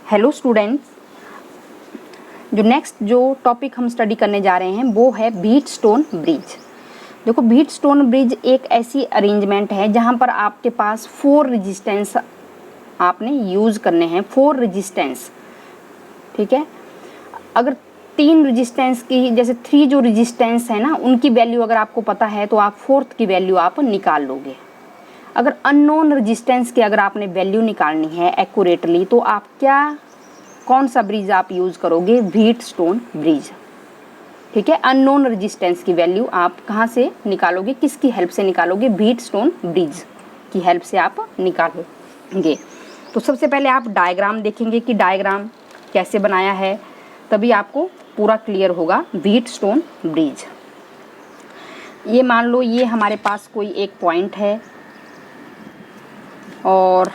Hello students, जो topic हम study करने जा रहे हैं वो है व्हीटस्टोन ब्रिज। देखो, व्हीटस्टोन ब्रिज एक ऐसी अरेंजमेंट है जहाँ पर आपके पास 4 रेजिस्टेंस आपने यूज़ करने हैं। 4 रेजिस्टेंस, ठीक है। अगर 3 रेजिस्टेंस की, जैसे 3 जो रेजिस्टेंस है ना, उनकी वैल्यू अगर आपको पता है तो आप 4th की वैल्यू आप निकाल लोगे। अगर अननोन रेजिस्टेंस की अगर आपने वैल्यू निकालनी है एक्यूरेटली, तो आप कौन सा ब्रिज आप यूज़ करोगे? व्हीटस्टोन ब्रिज, ठीक है। अननोन रेजिस्टेंस की वैल्यू आप कहाँ से निकालोगे, किसकी हेल्प से निकालोगे? व्हीटस्टोन ब्रिज की हेल्प से आप निकालोगे। तो सबसे पहले आप डायग्राम देखेंगे कि डायग्राम कैसे बनाया है, तभी आपको पूरा क्लियर होगा। व्हीटस्टोन ब्रिज, ये मान लो ये हमारे पास कोई एक पॉइंट है, और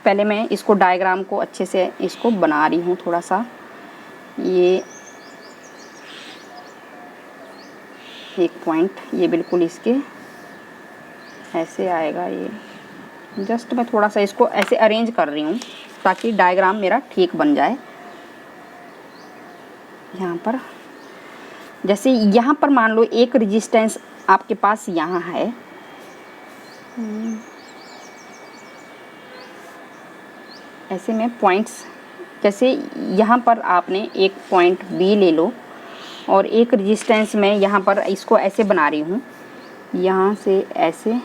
पहले मैं इसको डायग्राम को अच्छे से इसको बना रही हूँ थोड़ा सा। ये एक पॉइंट, ये बिल्कुल इसके ऐसे आएगा। ये जस्ट मैं थोड़ा सा इसको ऐसे अरेंज कर रही हूँ ताकि डायग्राम मेरा ठीक बन जाए। यहाँ पर जैसे यहाँ पर मान लो एक रेजिस्टेंस आपके पास यहाँ है, ऐसे में पॉइंट्स, जैसे यहाँ पर आपने एक पॉइंट बी ले लो, और एक रेजिस्टेंस में यहाँ पर इसको ऐसे बना रही हूँ, यहाँ से ऐसे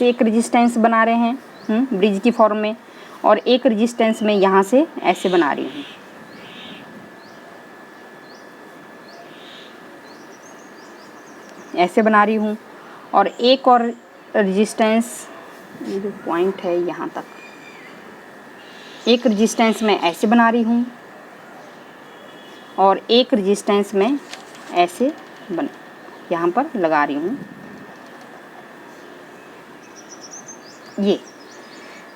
एक रेजिस्टेंस बना रहे हैं ब्रिज की फॉर्म में, और एक रेजिस्टेंस में यहाँ से ऐसे बना रही हूँ। ऐसे बना रही हूँ, और एक और रेजिस्टेंस, ये जो पॉइंट है यहाँ तक, एक रेजिस्टेंस में ऐसे बना रही हूँ, और एक रेजिस्टेंस में ऐसे यहाँ पर लगा रही हूँ। ये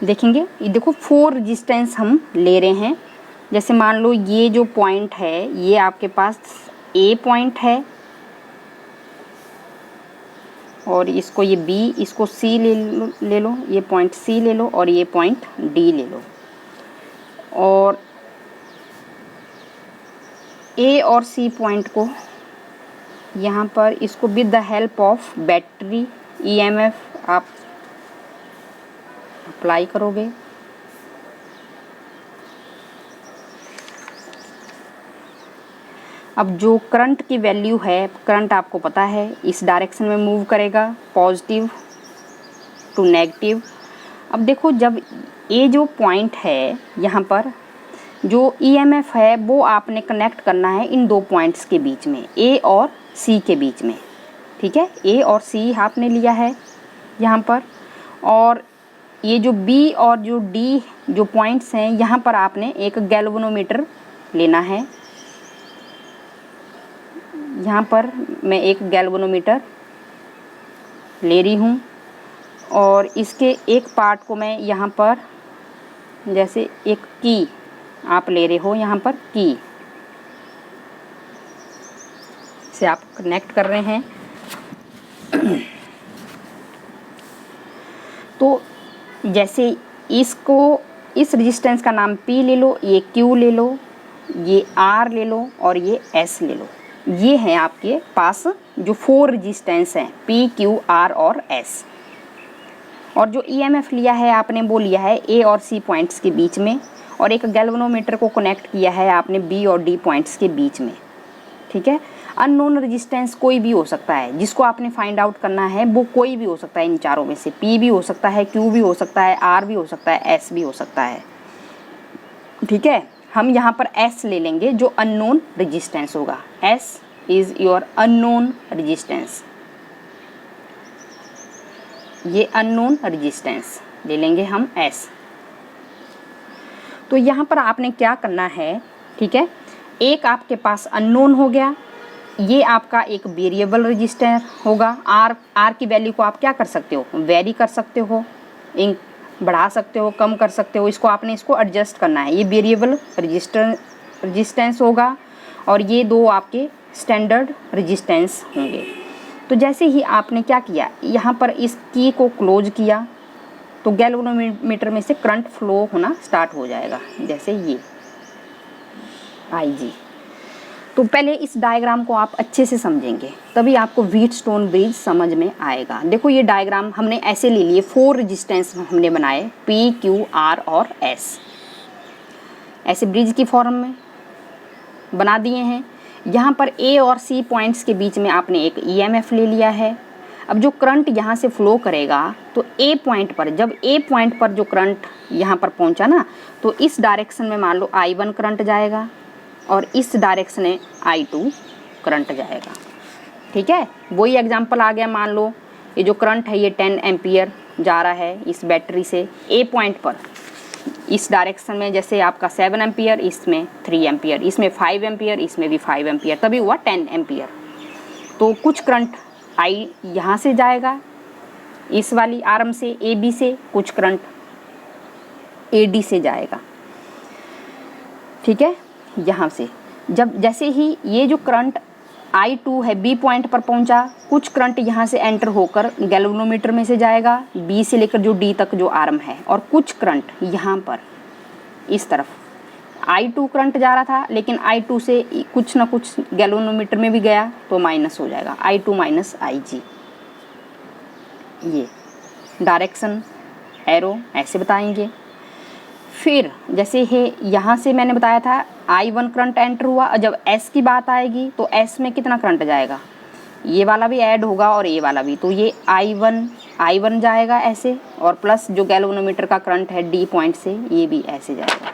देखेंगे, ये देखो 4 रेजिस्टेंस हम ले रहे हैं। जैसे मान लो ये जो पॉइंट है, ये आपके पास ए पॉइंट है, और इसको ये बी, इसको सी ले लो, ये पॉइंट सी ले लो, और ये पॉइंट डी ले लो। और ए और सी पॉइंट को यहाँ पर इसको with the help of battery EMF आप अप्लाई करोगे। अब जो करंट की वैल्यू है, करंट आपको पता है इस डायरेक्शन में मूव करेगा, पॉजिटिव टू नेगेटिव। अब देखो, जब ये जो पॉइंट है यहाँ पर जो ईएमएफ है वो आपने कनेक्ट करना है इन 2 पॉइंट्स के बीच में, ए और सी के बीच में, ठीक है। ए और सी आपने लिया है यहाँ पर, और ये जो बी और जो डी जो पॉइंट्स हैं, यहाँ पर आपने एक गैल्वेनोमीटर लेना है। यहाँ पर मैं एक गैल्वेनोमीटर ले रही हूँ, और इसके एक पार्ट को मैं यहाँ पर, जैसे एक की आप ले रहे हो, यहाँ पर की से आप कनेक्ट कर रहे हैं। तो जैसे इसको, इस रेजिस्टेंस का नाम P ले लो, ये Q ले लो, ये R ले लो, और ये S ले लो। ये हैं आपके पास जो 4 रेजिस्टेंस हैं, P, Q, R और S। और जो EMF लिया है आपने, वो लिया है A और C पॉइंट्स के बीच में, और एक गैल्वेनोमीटर को कनेक्ट किया है आपने B और D पॉइंट्स के बीच में, ठीक है। अननोन रेजिस्टेंस कोई भी हो सकता है, जिसको आपने फाइंड आउट करना है वो कोई भी हो सकता है इन चारों में से। P भी हो सकता है, Q भी हो सकता है, R भी हो सकता है, S भी हो सकता है, ठीक है। हम यहाँ पर S ले लेंगे जो अननोन रेजिस्टेंस होगा। S is your unknown resistance, ये अननोन रेजिस्टेंस ले लेंगे हम S। तो यहाँ पर आपने क्या करना है, ठीक है। एक आपके पास अननोन हो गया, ये आपका एक वेरिएबल रजिस्टर होगा। आर की वैल्यू को आप क्या कर सकते हो? वेरी कर सकते हो, बढ़ा सकते हो, कम कर सकते हो। इसको आपने एडजस्ट करना है। ये वेरिएबल रेजिस्टेंस होगा, और ये 2 आपके स्टैंडर्ड रेजिस्टेंस होंगे। तो जैसे ही आपने क्या किया, यहाँ पर इस की को क्लोज किया, तो गैल्वेनोमीटर में से करंट फ्लो होना स्टार्ट हो जाएगा, जैसे ये IG। तो पहले इस डायग्राम को आप अच्छे से समझेंगे तभी आपको व्हीटस्टोन ब्रिज समझ में आएगा। देखो ये डायग्राम हमने ऐसे ले लिए, 4 रेजिस्टेंस हमने बनाए P, Q, R और S, ऐसे ब्रिज की फॉर्म में बना दिए हैं। यहाँ पर A और C पॉइंट्स के बीच में आपने एक EMF ले लिया है। अब जो करंट यहाँ से फ्लो करेगा तो A पॉइंट पर, जब A पॉइंट पर जो करंट यहाँ पर पहुँचा ना, तो इस डायरेक्शन में मान लो I1 करंट जाएगा और इस डायरेक्शन में I2 करंट जाएगा। ठीक है, वही एग्जांपल आ गया। मान लो ये जो करंट है ये 10 एम्पियर जा रहा है इस बैटरी से A पॉइंट पर, इस डायरेक्शन में जैसे आपका 7 एम्पियर, इसमें 3 एम्पियर, इसमें 5 एम्पियर, इसमें भी 5 एम्पियर, तभी हुआ 10 एम्पियर। तो कुछ करंट I यहाँ से जाएगा इस वाली आर्म से AB से, कुछ करंट AD से जाएगा। ठीक है, यहाँ से जब जैसे ही ये जो करंट I2 है B पॉइंट पर पहुँचा, कुछ करंट यहाँ से एंटर होकर गैल्वेनोमीटर में से जाएगा B से लेकर जो D तक जो आर्म है, और कुछ करंट यहाँ पर इस तरफ I2 करंट जा रहा था, लेकिन I2 से कुछ ना कुछ गैल्वेनोमीटर में भी गया तो माइनस हो जाएगा, I2 माइनस IG। ये डायरेक्शन एरो ऐसे बताएंगे। फिर जैसे है यहाँ से मैंने बताया था I1 करंट एंटर हुआ, और जब S की बात आएगी तो S में कितना करंट जाएगा, ये वाला भी ऐड होगा और ये वाला भी, तो ये I1 जाएगा ऐसे, और प्लस जो गैल्वेनोमीटर का करंट है D पॉइंट से, ये भी ऐसे जाएगा।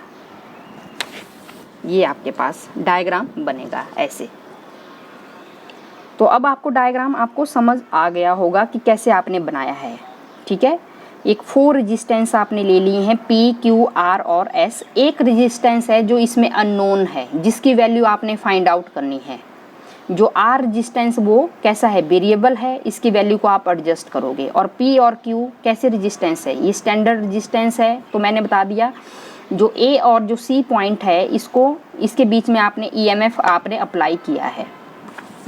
ये आपके पास डायग्राम बनेगा ऐसे। तो अब आपको डायग्राम आपको समझ आ गया होगा कि कैसे आपने बनाया है। ठीक है, एक 4 रेजिस्टेंस आपने ले लिए हैं P, Q, R और S। एक रेजिस्टेंस है जो इसमें अननोन है, जिसकी वैल्यू आपने फाइंड आउट करनी है। जो R रेजिस्टेंस वो कैसा है, वेरिएबल है, इसकी वैल्यू को आप एडजस्ट करोगे। और P और Q कैसे रेजिस्टेंस है, ये स्टैंडर्ड रेजिस्टेंस है, तो मैंने बता दिया। जो A और जो C पॉइंट है, इसके बीच में आपने EMF आपने अप्लाई किया है।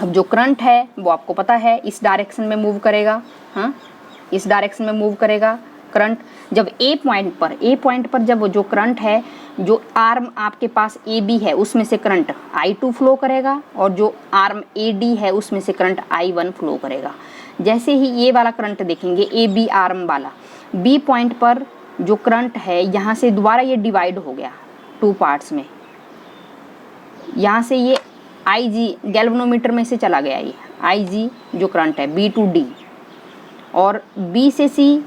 अब जो करंट है वो आपको पता है इस डायरेक्शन में मूव करेगा, हाँ, इस डायरेक्शन में मूव करेगा करंट। जब A पॉइंट पर जब जो करंट है, जो आर्म आपके पास AB है उसमें से करंट I2 फ्लो करेगा, और जो आर्म AD है उसमें से करंट I1 फ्लो करेगा। जैसे ही ये वाला करंट देखेंगे AB आर्म वाला, B पॉइंट पर जो करंट है यहाँ से दोबारा ये डिवाइड हो गया 2 पार्ट्स में। यहाँ से ये IG गैल्वेनोमीटर में से चला गया, ये IG जो करंट है B to D, और B से C,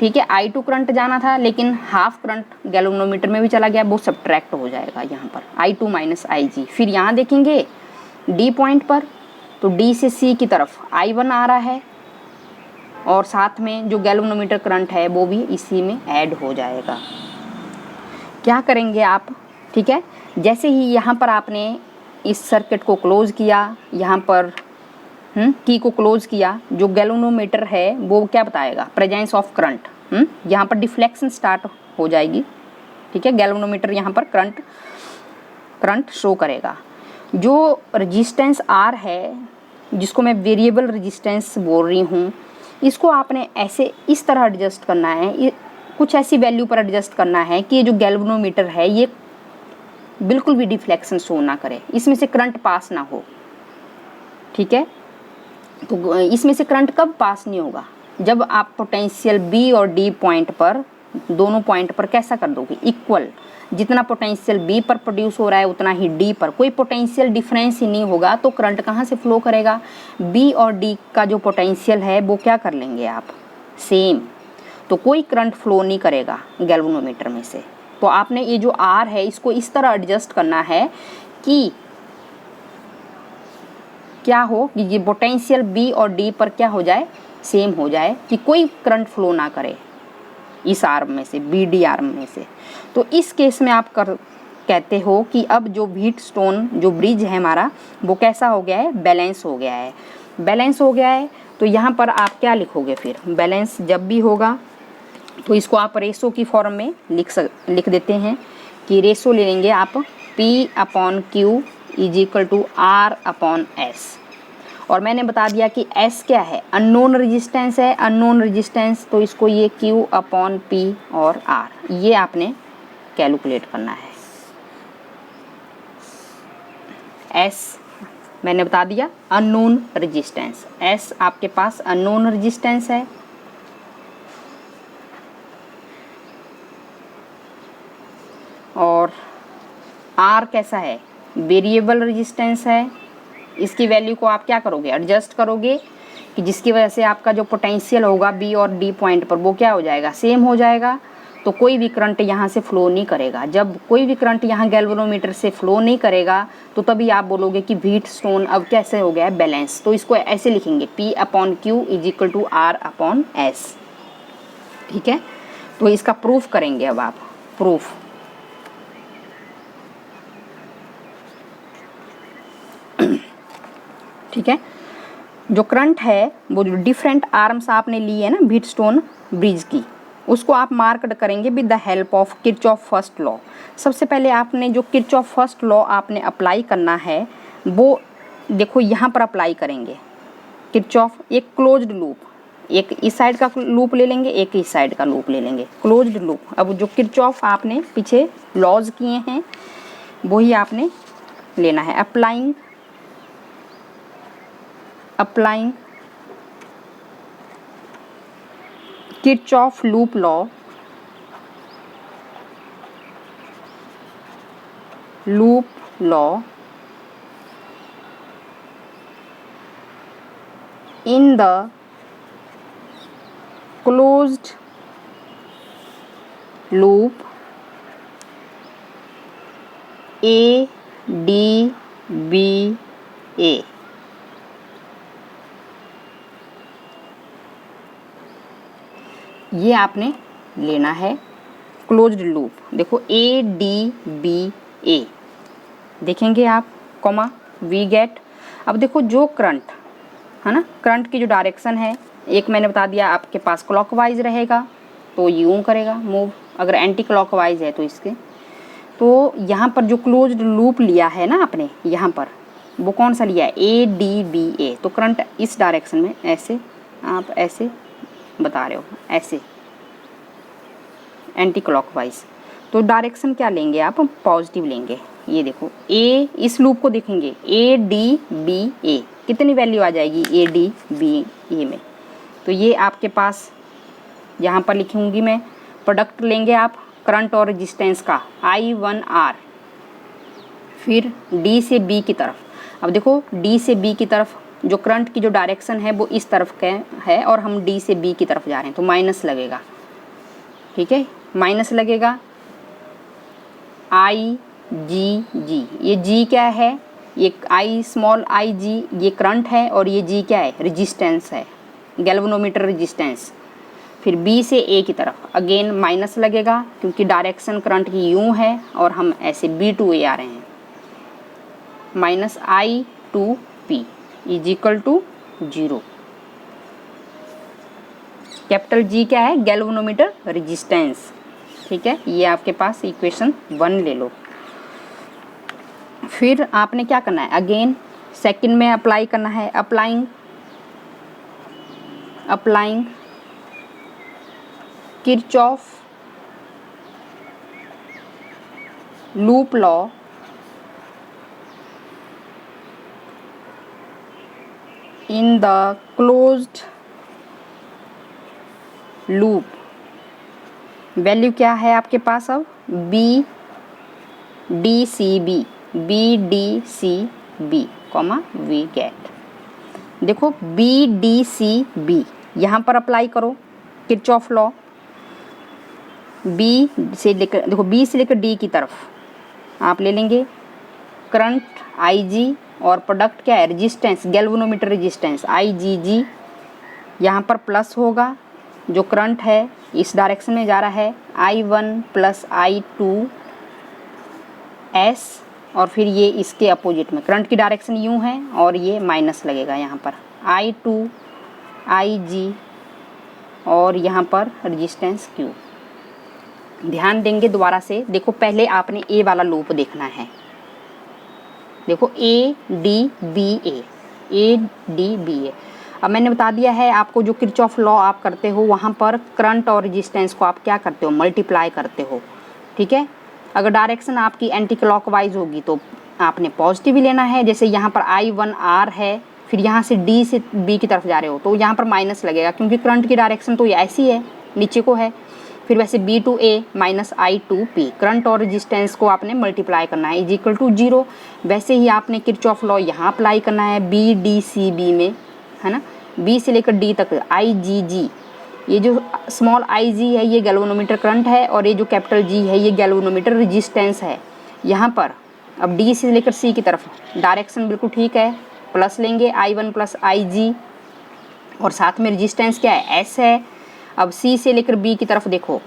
ठीक है, I2 करंट जाना था लेकिन हाफ करंट गैल्वेनोमीटर में भी चला गया, वो सब्ट्रैक्ट हो जाएगा यहाँ पर I2 माइनस IG। फिर यहाँ देखेंगे D पॉइंट पर, तो D से C की तरफ I1 आ रहा है, और साथ में जो गैल्वेनोमीटर करंट है वो भी इसी में ऐड हो जाएगा। क्या करेंगे आप, ठीक है, जैसे ही यहाँ पर आपने इस सर्किट को क्लोज किया, यहाँ पर की को क्लोज किया, जो गैल्वेनोमीटर है वो क्या बताएगा, प्रेजेंस ऑफ करंट। यहाँ पर डिफ्लेक्शन स्टार्ट हो जाएगी। ठीक है, गैल्वेनोमीटर यहाँ पर करंट शो करेगा। जो रेजिस्टेंस R है, जिसको मैं वेरिएबल रेजिस्टेंस बोल रही हूँ, इसको आपने ऐसे इस तरह एडजस्ट करना है, कुछ ऐसी वैल्यू पर एडजस्ट करना है कि ये जो गैल्वेनोमीटर है ये बिल्कुल भी डिफ्लेक्शन शो ना करे, इसमें से करंट पास ना हो। ठीक है, तो इसमें से करंट कब पास नहीं होगा, जब आप पोटेंशियल B और D पॉइंट पर, दोनों पॉइंट पर कैसा कर दोगे, इक्वल। जितना पोटेंशियल B पर प्रोड्यूस हो रहा है उतना ही D पर, कोई पोटेंशियल डिफरेंस ही नहीं होगा, तो करंट कहाँ से फ्लो करेगा, B और D का जो पोटेंशियल है वो क्या कर लेंगे आप, सेम, तो कोई करंट फ्लो नहीं करेगा गैल्वेनोमीटर में से। तो आपने ये जो R है इसको इस तरह एडजस्ट करना है कि क्या हो, कि ये पोटेंशियल B और D पर क्या हो जाए, सेम हो जाए, कि कोई करंट फ्लो ना करे इस आर्म में से, BD आर्म में से। तो इस केस में आप कहते हो कि अब जो व्हीटस्टोन जो ब्रिज है हमारा वो कैसा हो गया है, बैलेंस हो गया है। बैलेंस हो गया है तो यहाँ पर आप क्या लिखोगे, फिर बैलेंस जब भी होगा तो इसको आप रेशो की फॉर्म में लिख देते हैं, कि रेशो ले लेंगे आप P/Q = R/S। और मैंने बता दिया कि S क्या है, अननोन रेजिस्टेंस है, अननोन रेजिस्टेंस, तो इसको ये Q/P और R ये आपने कैलकुलेट करना है। S मैंने बता दिया अननोन रेजिस्टेंस, S आपके पास अननोन रेजिस्टेंस है, और R कैसा है, वेरिएबल रेजिस्टेंस है। इसकी वैल्यू को आप क्या करोगे, एडजस्ट करोगे कि जिसकी वजह से आपका जो पोटेंशियल होगा B और D पॉइंट पर वो क्या हो जाएगा, सेम हो जाएगा। तो कोई भी करंट यहाँ से फ्लो नहीं करेगा। जब कोई भी करंट यहाँ गैल्वेनोमीटर से फ्लो नहीं करेगा तो तभी आप बोलोगे कि व्हीटस्टोन अब कैसे हो गया है, बैलेंस। तो इसको ऐसे लिखेंगे P/Q = R/S। ठीक है, तो इसका प्रूफ करेंगे अब आप, प्रूफ। ठीक है, जो करंट है वो जो डिफरेंट आर्म्स आपने ली है ना व्हीटस्टोन ब्रिज की, उसको आप मार्कड करेंगे with the help of Kirchhoff first law. सबसे पहले आपने जो किरचॉफ फर्स्ट लॉ आपने अप्लाई करना है वो देखो यहाँ पर अप्लाई करेंगे। किरचॉफ एक क्लोज्ड लूप, एक इस साइड का लूप ले लेंगे, एक इस साइड का लूप ले लेंगे, क्लोज्ड लूप। अब जो किरचॉफ आपने पीछे लॉज किए हैं वही आपने लेना है। Applying Kirchhoff loop law, in the closed loop A D B A। ये आपने लेना है क्लोज्ड लूप। देखो ADBA देखेंगे आप, कॉमा वी गेट। अब देखो जो करंट है ना, करंट की जो डायरेक्शन है, एक मैंने बता दिया आपके पास क्लॉकवाइज रहेगा तो यूं करेगा मूव, अगर एंटी क्लॉकवाइज है तो इसके। तो यहाँ पर जो क्लोज्ड लूप लिया है ना आपने, यहाँ पर वो कौन सा लिया है, ADBA। तो करंट इस डायरेक्शन में ऐसे, आप ऐसे बता रहे हो, ऐसे एंटी क्लॉकवाइज। तो डायरेक्शन क्या लेंगे आप, पॉजिटिव लेंगे। ये देखो ए, इस लूप को देखेंगे ADBA, कितनी वैल्यू आ जाएगी ADBA में। तो ये आपके पास यहाँ पर लिखूंगी मैं, प्रोडक्ट लेंगे आप करंट और रेजिस्टेंस का I1R, फिर D से B की तरफ। अब देखो D से B की तरफ जो करंट की जो डायरेक्शन है वो इस तरफ के है और हम D से B की तरफ जा रहे हैं तो माइनस लगेगा। ठीक है, माइनस लगेगा। IGG, ये G क्या है, ये I ये करंट है और ये G क्या है, रेजिस्टेंस है, गैल्वेनोमीटर रेजिस्टेंस। फिर B से A की तरफ अगेन माइनस लगेगा क्योंकि डायरेक्शन करंट की यूं है और हम ऐसे B to A आ रहे हैं। Minus I2P = 0। कैपिटल G क्या है, गैल्वेनोमीटर रेजिस्टेंस। ठीक है, ये आपके पास इक्वेशन 1 ले लो। फिर आपने क्या करना है, अगेन सेकंड में अप्लाई करना है। Applying Kirchhoff loop law in the closed loop. Value क्या है आपके पास अब, BDCB कॉमा वी गेट। देखो BDCB यहाँ पर अप्लाई करो किरचॉफ लॉ। B से लेकर, देखो B से लेकर D की तरफ आप ले लेंगे करंट IG और प्रोडक्ट क्या है, रेजिस्टेंस, गैल्वेनोमीटर रेजिस्टेंस IGG। यहाँ पर प्लस होगा, जो करंट है इस डायरेक्शन में जा रहा है I1 + I2S, और फिर ये इसके अपोजिट में करंट की डायरेक्शन यूं है और ये माइनस लगेगा यहाँ पर I2 IG और यहाँ पर रेजिस्टेंस Q। ध्यान देंगे दोबारा से, देखो पहले आपने A वाला लूप देखना है। देखो ADBA, ADBA। अब मैंने बता दिया है आपको, जो किरचॉफ लॉ आप करते हो वहाँ पर करंट और रेजिस्टेंस को आप क्या करते हो, मल्टीप्लाई करते हो, ठीक है। अगर डायरेक्शन आपकी एंटी क्लॉकवाइज होगी तो आपने पॉजिटिव ही लेना है। जैसे यहाँ पर I1R है, फिर यहाँ से D से B की तरफ जा रहे हो तो यहाँ पर माइनस लगेगा, क्योंकि करंट की डायरेक्शन तो ये ऐसी है, नीचे को है। फिर वैसे B to A minus I to P, current और रेजिस्टेंस को आपने मल्टीप्लाई करना है, इज इक्वल टू 0। वैसे ही आपने किरचॉफ लॉ यहाँ अप्लाई करना है BDCB में, है ना। B से लेकर D तक IGG, ये जो स्मॉल IG है ये गैल्वेनोमीटर करंट है, और ये जो कैपिटल G है ये गैल्वेनोमीटर रेजिस्टेंस है। यहाँ पर अब D से लेकर C की तरफ डायरेक्शन बिल्कुल ठीक है, प्लस लेंगे I1 प्लस IG, और साथ में रेजिस्टेंस क्या है, S है। अब C से लेकर B की तरफ देखो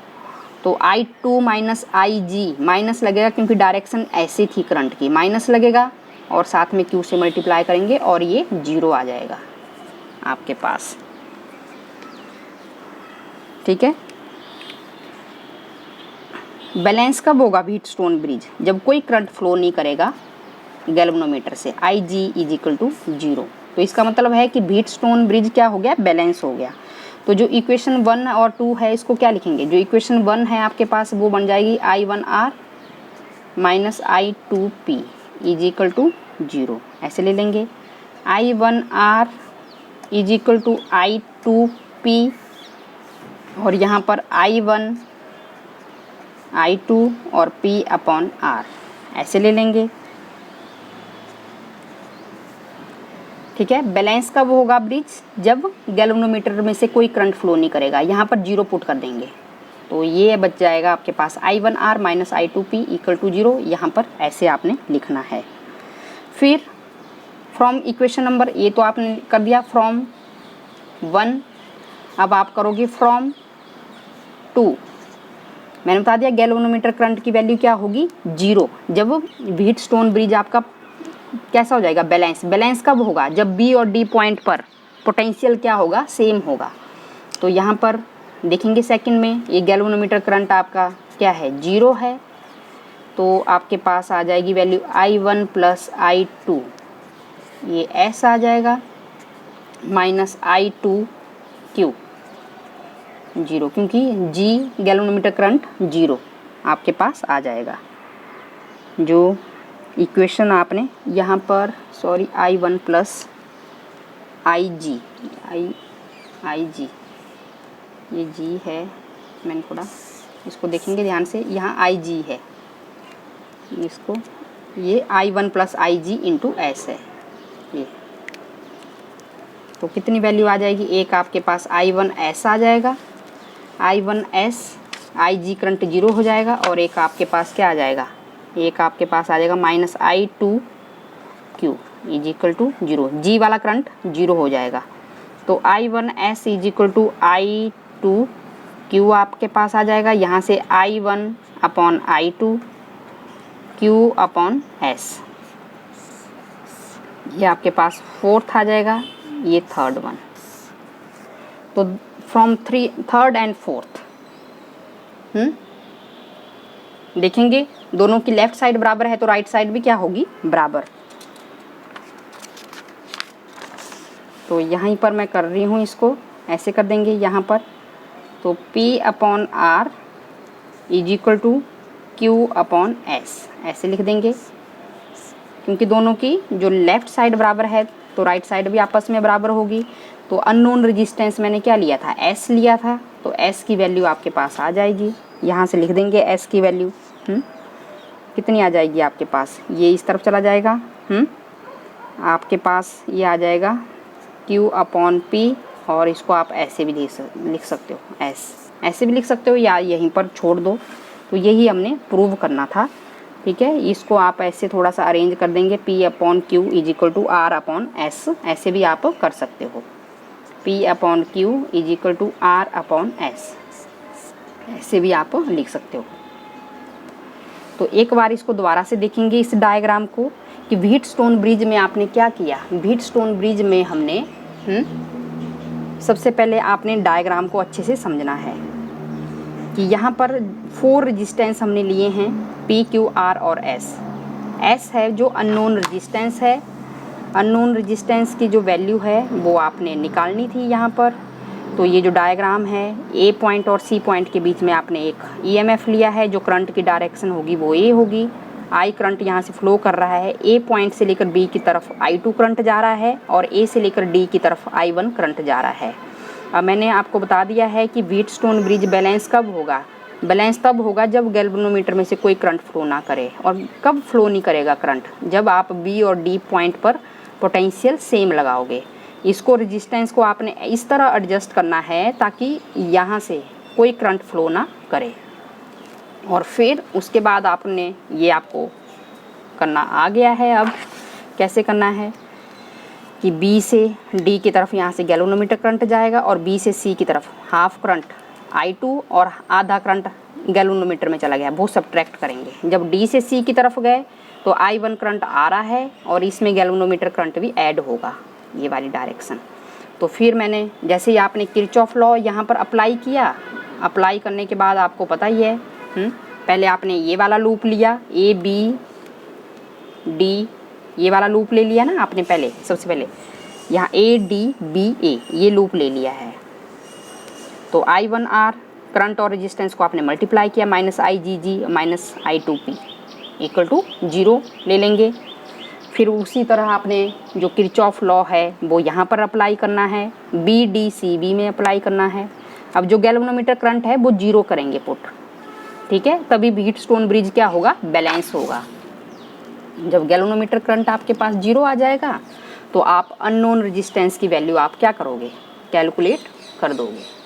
तो I2 माइनस IG, माइनस लगेगा क्योंकि डायरेक्शन ऐसी थी करंट की, माइनस लगेगा, और साथ में Q से मल्टीप्लाई करेंगे और ये 0 आ जाएगा आपके पास, ठीक है। बैलेंस कब होगा व्हीटस्टोन ब्रिज, जब कोई करंट फ्लो नहीं करेगा गैल्वेनोमीटर से, IG इज इक्वल टू 0। तो इसका मतलब है कि व्हीटस्टोन ब्रिज क्या हो गया, बैलेंस हो गया। तो जो इक्वेशन 1 और 2 है इसको क्या लिखेंगे, जो इक्वेशन 1 है आपके पास वो बन जाएगी I1R minus I2P is equal to 0, ऐसे ले लेंगे। I1R is equal to I2P, और यहाँ पर I1 I2 और P अपॉन R ऐसे ले लेंगे, ठीक है। बैलेंस कब होगा ब्रिज, जब गैल्वेनोमीटर में से कोई करंट फ्लो नहीं करेगा, यहाँ पर 0 पुट कर देंगे तो ये बच जाएगा आपके पास I1R minus I2P equal to 0। यहाँ पर ऐसे आपने लिखना है। फिर फ्रॉम इक्वेशन नंबर, ये तो आपने कर दिया फ्रॉम 1, अब आप करोगे फ्रॉम 2। मैंने बता दिया गैल्वेनोमीटर करंट की वैल्यू क्या होगी, 0, जब व्हीटस्टोन ब्रिज आपका कैसा हो जाएगा, बैलेंस। बैलेंस कब होगा, जब B और D पॉइंट पर पोटेंशियल क्या होगा, सेम होगा। तो यहाँ पर देखेंगे सेकंड में, ये गैल्वेनोमीटर करंट आपका क्या है, 0 है, तो आपके पास आ जाएगी वैल्यू I1 प्लस I2, ये S आ जाएगा, माइनस I2Q 0, क्योंकि G गैल्वेनोमीटर करंट 0 आपके पास आ जाएगा। जो इक्वेशन आपने यहाँ पर, सॉरी, I1 प्लस IG, ये G है, मैंने थोड़ा इसको देखेंगे ध्यान से, यहाँ IG है, इसको ये I1 plus IG into S है ये। तो कितनी वैल्यू आ जाएगी, एक आपके पास I1S आ जाएगा, I1S IG करंट 0 हो जाएगा, और एक आपके पास क्या आ जाएगा, एक आपके पास आ जाएगा minus I2Q is equal to 0, G वाला करंट 0 हो जाएगा। तो I1S is equal to I2Q आपके पास आ जाएगा, यहाँ से I1 upon I2 Q upon S, ये आपके पास फोर्थ आ जाएगा, ये थर्ड वन। तो फ्रॉम थर्ड एंड फोर्थ देखेंगे, दोनों की लेफ्ट साइड बराबर है तो राइट साइड भी क्या होगी, बराबर। तो यहीं पर मैं कर रही हूँ, इसको ऐसे कर देंगे यहाँ पर, तो P upon R is equal to Q upon S ऐसे लिख देंगे, क्योंकि दोनों की जो लेफ्ट साइड बराबर है तो राइट साइड भी आपस में बराबर होगी। तो अननोन रेजिस्टेंस मैंने क्या लिया था, S लिया था, तो S की वैल्यू आपके पास आ जाएगी, यहाँ से लिख देंगे S की वैल्यू कितनी आ जाएगी आपके पास, ये इस तरफ चला जाएगा, आपके पास ये आ जाएगा Q अपॉन P, और इसको आप ऐसे भी लिख सकते हो, ऐसे भी लिख सकते हो, या यहीं पर छोड़ दो। तो यही हमने प्रूव करना था, ठीक है। इसको आप ऐसे थोड़ा सा अरेंज कर देंगे, P upon Q is equal to R upon S, ऐसे भी आप कर सकते हो, P upon Q is equal to R upon S, ऐसे भी आप लिख सकते हो। तो एक बार इसको दोबारा से देखेंगे इस डायग्राम को, कि व्हीटस्टोन ब्रिज में आपने क्या किया। व्हीटस्टोन ब्रिज में हमने सबसे पहले आपने डायग्राम को अच्छे से समझना है कि यहाँ पर 4 रेजिस्टेंस हमने लिए हैं, P, Q, R और S। S है जो अननोन रेजिस्टेंस है, अननोन रेजिस्टेंस की जो वैल्यू है वो आपने निकालनी थी यहाँ पर। तो ये जो डायग्राम है, ए पॉइंट और सी पॉइंट के बीच में आपने एक ईएमएफ लिया है, जो करंट की डायरेक्शन होगी वो ए होगी। आई करंट यहाँ से फ्लो कर रहा है, ए पॉइंट से लेकर बी की तरफ I2 करंट जा रहा है और ए से लेकर डी की तरफ I1 करंट जा रहा है। अब मैंने आपको बता दिया है कि व्हीटस्टोन ब्रिज बैलेंस कब होगा। बैलेंस तब होगा जब गैल्वेनोमीटर में से कोई करंट फ्लो ना करे। और कब फ्लो नहीं करेगा करंट? जब आप बी और डी पॉइंट पर पोटेंशियल सेम लगाओगे। इसको रेजिस्टेंस को आपने इस तरह एडजस्ट करना है ताकि यहाँ से कोई करंट फ्लो ना करे। और फिर उसके बाद आपने ये आपको करना आ गया है। अब कैसे करना है कि B से D की तरफ यहाँ से गैल्वेनोमीटर करंट जाएगा और B से C की तरफ हाफ करंट I2 और आधा करंट गैल्वेनोमीटर में चला गया, वो सब्ट्रैक्ट करेंगे। जब D से C की तरफ गए तो I1 करंट आ रहा है और इसमें गैल्वेनोमीटर करंट भी ऐड होगा, ये वाली डायरेक्शन। तो फिर मैंने जैसे ही आपने किरचॉफ लॉ यहाँ पर अप्लाई किया, अप्लाई करने के बाद आपको पता ही है, पहले आपने ये वाला लूप लिया, A B D, ये वाला लूप ले लिया ना आपने पहले, सबसे पहले यहाँ A D B A ये लूप ले लिया है। तो I1R करंट और रेजिस्टेंस को आपने मल्टीप्लाई किया, -IGG -I2P इक्वल टू 0 ले लेंगे। फिर उसी तरह आपने जो किरचॉफ लॉ है वो यहाँ पर अप्लाई करना है, BDCB में अप्लाई करना है। अब जो गैल्वेनोमीटर करंट है वो 0 करेंगे पुट, ठीक है, तभी व्हीटस्टोन ब्रिज क्या होगा, बैलेंस होगा। जब गैल्वेनोमीटर करंट आपके पास 0 आ जाएगा तो आप अननोन रेजिस्टेंस की वैल्यू आप क्या करोगे, कैलकुलेट कर दोगे।